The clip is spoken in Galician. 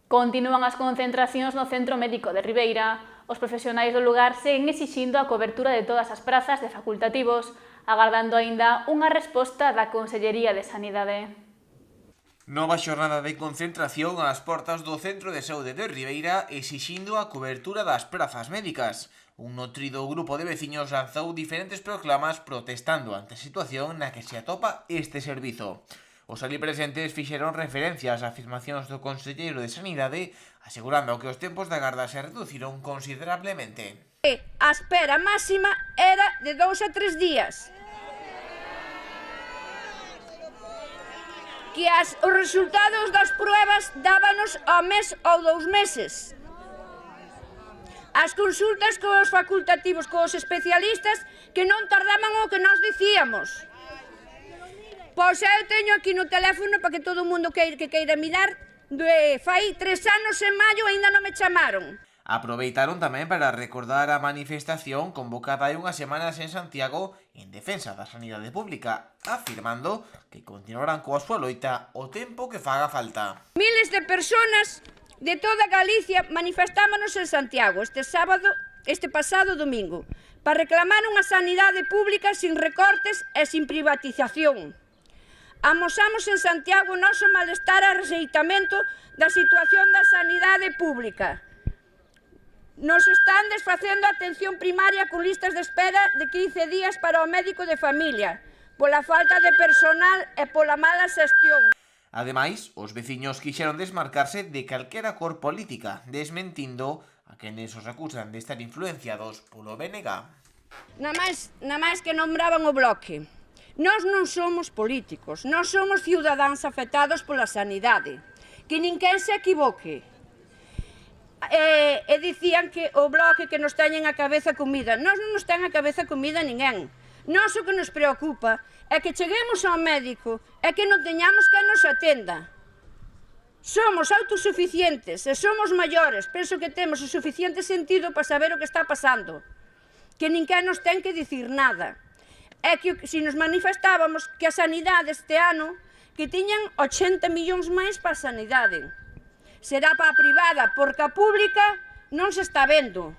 Continúan as concentracións no Centro Médico de Ribeira. Os profesionais do lugar seguen exixindo a cobertura de todas as prazas de facultativos, agardando aínda unha resposta da Consellería de Sanidade. Nova xornada de concentración ás portas do Centro de Saúde de Ribeira exixindo a cobertura das prazas médicas. Un nutrido grupo de veciños lanzou diferentes proclamas protestando ante a situación na que se atopa este servizo. Os ali presentes fixeron referencias a afirmacións do Conselleiro de Sanidade asegurando que os tempos de agarda se reduciron considerablemente. A espera máxima era de 2 a 3 días. Que os resultados das pruebas dábanos ao mes ou 2 meses. As consultas cos facultativos, cos especialistas, que non tardaban o que nós dicíamos. Pois eu teño aquí no teléfono para que todo o mundo que queira mirar, fai 3 anos en maio aínda non me chamaron. Aproveitaron tamén para recordar a manifestación convocada hai unhas semanas en Santiago en defensa da sanidade pública, afirmando que continuarán coa súa loita o tempo que faga falta. Miles de persoas de toda Galicia manifestámonos en Santiago este pasado domingo, para reclamar unha sanidade pública sin recortes e sin privatización. Amosamos en Santiago o noso malestar e rexeitamento da situación da sanidade pública. Nos están desfacendo a atención primaria con listas de espera de 15 días para o médico de familia, pola falta de personal e pola mala xestión. Ademais, os veciños quixeron desmarcarse de calquera cor política, desmentindo a quenes os acusan de estar influenciados polo BNG. Na máis que nombraban o Bloque. Nós non somos políticos, nós somos cidadáns afectados pola sanidade. Que ninguén se equivoque. E dicían que o Bloque que nos teñen a cabeza comida. Nós non nos ten a cabeza comida ninguén. Nós o que nos preocupa é que cheguemos ao médico e que non teñamos que nos atenda. Somos autosuficientes e somos maiores. Penso que temos o suficiente sentido para saber o que está pasando. Que ninguén nos ten que dicir nada. É que se nos manifestábamos que a sanidade este ano que tiñan 80 millóns máis para a sanidade. Será para a privada, porque a pública non se está vendo.